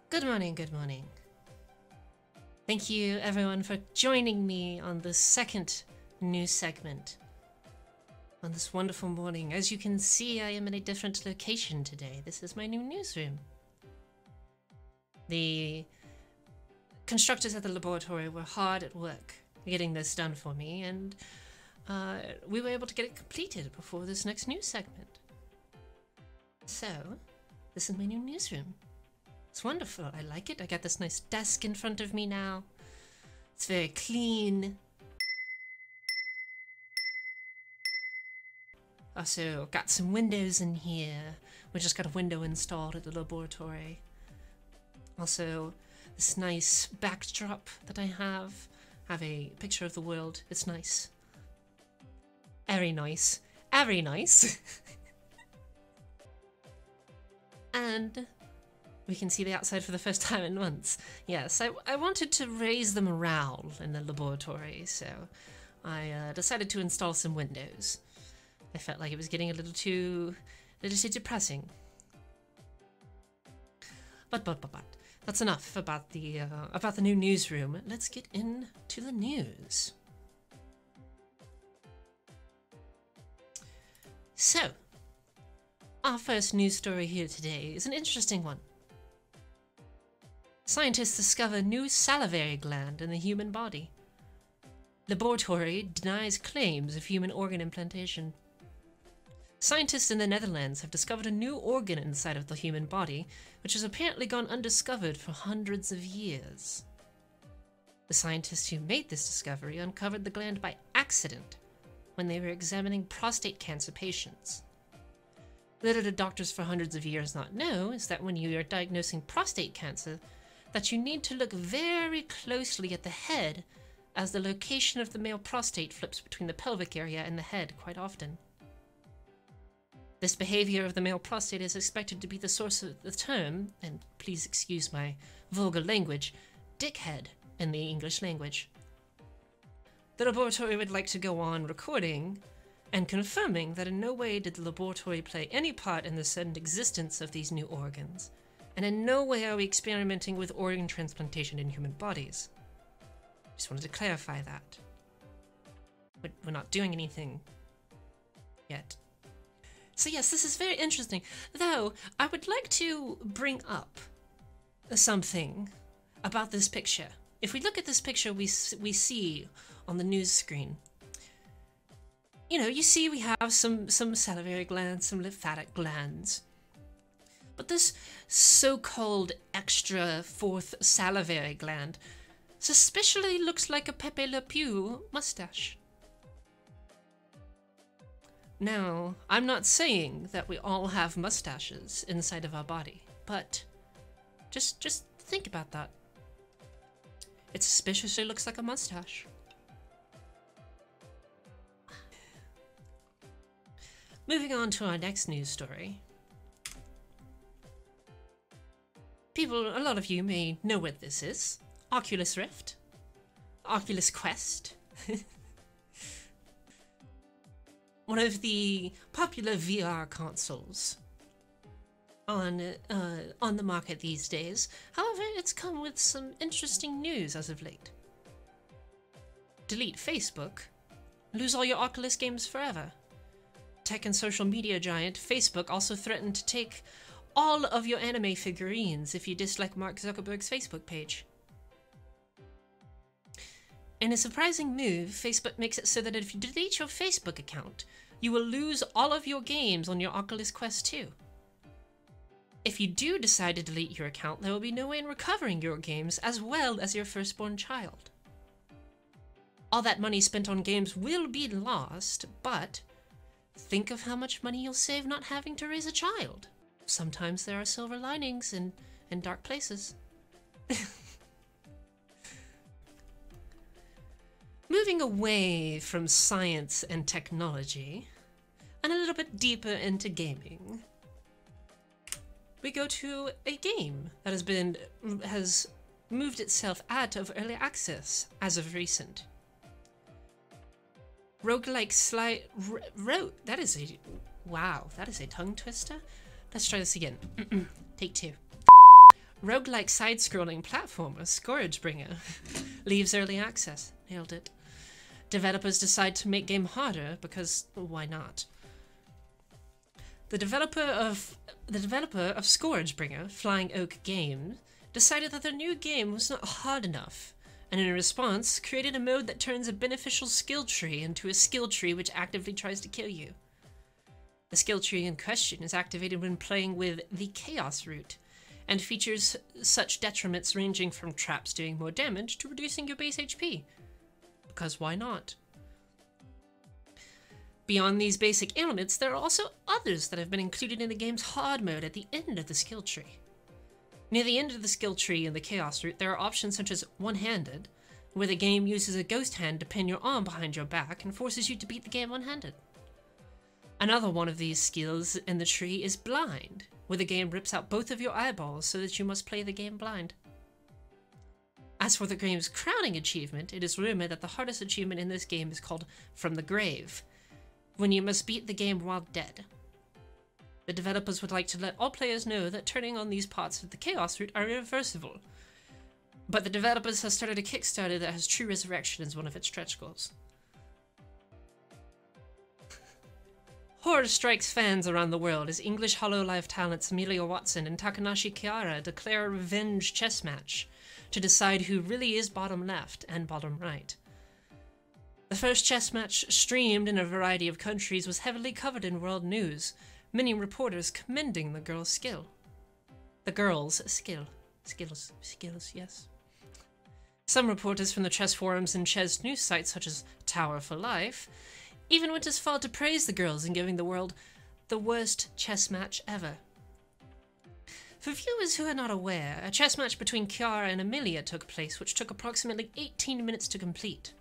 Good morning, good morning. Thank you everyone for joining me on the second news segment on this wonderful morning. As you can see, I am in a different location today. This is my new newsroom. The constructors at the laboratory were hard at work getting this done for me, and we were able to get it completed before this next news segment. So, this is my new newsroom. It's wonderful. I like it. I got this nice desk in front of me now. It's very clean. Also got some windows in here. We just got a window installed at the laboratory. Also, this nice backdrop that I have a picture of the world. It's nice. Very nice. Very nice. And we can see the outside for the first time in months. Yes, I wanted to raise the morale in the laboratory, so I decided to install some windows. I felt like it was getting a little too depressing. But that's enough about the new newsroom. Let's get into the news. So, our first news story here today is an interesting one. Scientists discover new salivary gland in the human body. Laboratory denies claims of human organ implantation. Scientists in the Netherlands have discovered a new organ inside of the human body, which has apparently gone undiscovered for hundreds of years. The scientists who made this discovery uncovered the gland by accident when they were examining prostate cancer patients. Little did doctors for hundreds of years not know is that when you are diagnosing prostate cancer, that you need to look very closely at the head, as the location of the male prostate flips between the pelvic area and the head quite often. This behavior of the male prostate is expected to be the source of the term, and please excuse my vulgar language, dickhead in the English language. The laboratory would like to go on recording and confirming that in no way did the laboratory play any part in the sudden existence of these new organs, and in no way are we experimenting with organ transplantation in human bodies. Just wanted to clarify that. We're not doing anything yet. So yes, this is very interesting. Though, I would like to bring up something about this picture. If we look at this picture we see on the news screen, you know, you see we have some salivary glands, some lymphatic glands. But this so-called extra fourth salivary gland suspiciously looks like a Pepe Le Pew mustache. Now, I'm not saying that we all have mustaches inside of our body, but just think about that. It suspiciously looks like a mustache. Moving on to our next news story. A lot of you may know what this is. Oculus Rift. Oculus Quest. One of the popular VR consoles on the market these days. However, it's come with some interesting news as of late. Delete Facebook. Lose all your Oculus games forever. Tech and social media giant Facebook also threatened to take all of your anime figurines if you dislike Mark Zuckerberg's Facebook page. In a surprising move, Facebook makes it so that if you delete your Facebook account, you will lose all of your games on your Oculus Quest 2. If you do decide to delete your account, there will be no way in recovering your games as well as your firstborn child. All that money spent on games will be lost, but think of how much money you'll save not having to raise a child. Sometimes there are silver linings in dark places. Moving away from science and technology, and a little bit deeper into gaming, we go to a game that has moved itself out of early access as of recent. Roguelike slide... That is a... Wow, that is a tongue twister. Let's try this again. Take 2. Roguelike side-scrolling platformer Scourgebringer leaves early access. Nailed it. Developers decide to make game harder because why not? The developer of Scourgebringer, Flying Oak Games, decided that their new game was not hard enough, and in response created a mode that turns a beneficial skill tree into a skill tree which actively tries to kill you. The skill tree in question is activated when playing with the Chaos route, and features such detriments ranging from traps doing more damage to reducing your base HP. Because why not? Beyond these basic elements, there are also others that have been included in the game's hard mode at the end of the skill tree. Near the end of the skill tree in the Chaos route, there are options such as one-handed, where the game uses a ghost hand to pin your arm behind your back and forces you to beat the game one-handed. Another one of these skills in the tree is blind, where the game rips out both of your eyeballs so that you must play the game blind. As for the game's crowning achievement, it is rumored that the hardest achievement in this game is called From the Grave, when you must beat the game while dead. The developers would like to let all players know that turning on these parts of the Chaos route are irreversible, but the developers have started a Kickstarter that has True Resurrection as one of its stretch goals. Horror strikes fans around the world as English Hololive talents Amelia Watson and Takanashi Kiara declare a revenge chess match to decide who really is bottom left and bottom right. The first chess match, streamed in a variety of countries, was heavily covered in world news, many reporters commending the girls' skill. The girls' skill. Skills, yes. Some reporters from the chess forums and chess news sites such as Tower for Life even went as far to praise the girls in giving the world the worst chess match ever. For viewers who are not aware, a chess match between Chiara and Amelia took place, which took approximately 18 minutes to complete.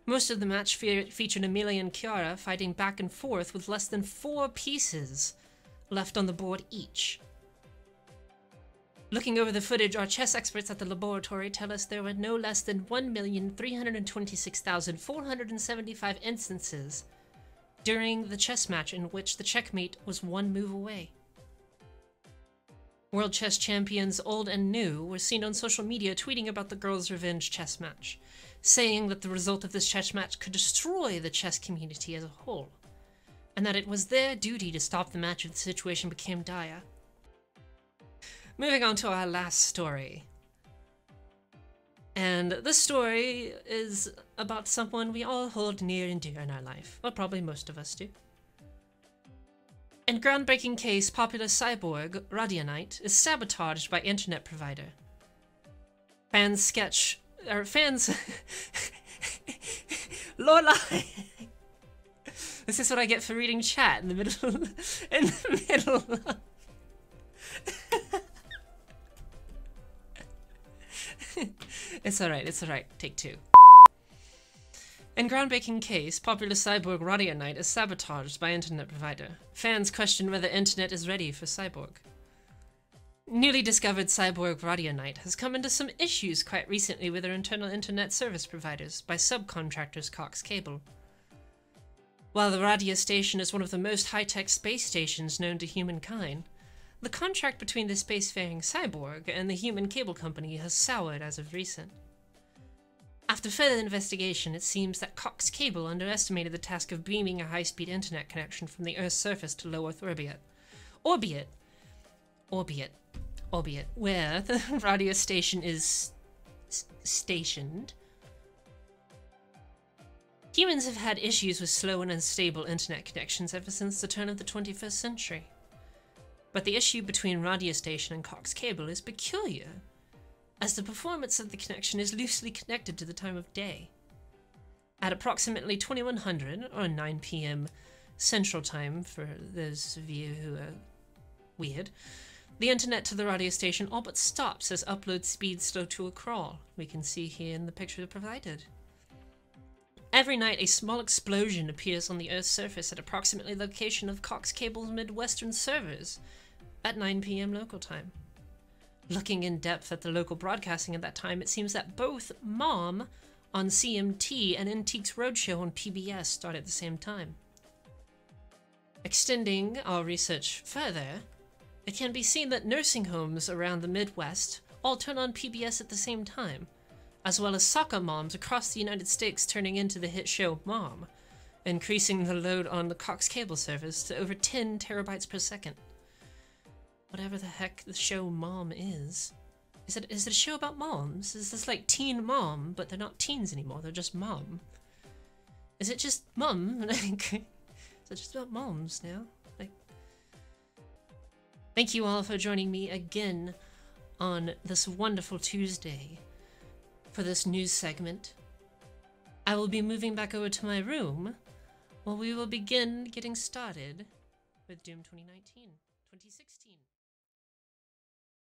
Most of the match featured Amelia and Chiara fighting back and forth with less than 4 pieces left on the board each. Looking over the footage, our chess experts at the laboratory tell us there were no less than 1,326,475 instances during the chess match in which the checkmate was 1 move away. World chess champions old and new were seen on social media tweeting about the girls' revenge chess match, saying that the result of this chess match could destroy the chess community as a whole, and that it was their duty to stop the match if the situation became dire. Moving on to our last story. And this story is about someone we all hold near and dear in our life. Well, probably most of us do. In groundbreaking case, popular cyborg Radionite is sabotaged by internet provider. Fans Lola. This is what I get for reading chat in the middle. It's alright, take 2. In groundbreaking case, popular cyborg Radionite is sabotaged by internet provider. Fans question whether internet is ready for cyborg. Newly discovered cyborg Radionite has come into some issues quite recently with their internal internet service providers by subcontractors Cox Cable. While the radio station is one of the most high-tech space stations known to humankind, the contract between the spacefaring cyborg and the human cable company has soured as of recent. After further investigation, it seems that Cox Cable underestimated the task of beaming a high-speed internet connection from the Earth's surface to low Earth orbit, where the radio station is stationed. Humans have had issues with slow and unstable internet connections ever since the turn of the 21st century. But the issue between radio station and Cox Cable is peculiar, as the performance of the connection is loosely connected to the time of day. At approximately 2100, or 9 p.m. Central Time for those of you who are weird, the internet to the radio station all but stops as upload speeds slow to a crawl. We can see here in the picture provided. Every night, a small explosion appears on the Earth's surface at approximately the location of Cox Cable's Midwestern servers at 9 p.m. local time. Looking in depth at the local broadcasting at that time, it seems that both mom on CMT and Antiques Roadshow on PBS start at the same time. Extending our research further, it can be seen that nursing homes around the Midwest all turn on PBS at the same time, as well as soccer moms across the United States turning into the hit show Mom, increasing the load on the Cox cable service to over 10 terabytes per second. Whatever the heck the show Mom is. Is it a show about moms? Is this like Teen Mom, but they're not teens anymore, they're just mom? Is it just mom? Is it just about moms now? Thank you all for joining me again on this wonderful Tuesday for this news segment. I will be moving back over to my room while we will begin getting started with Doom 2016.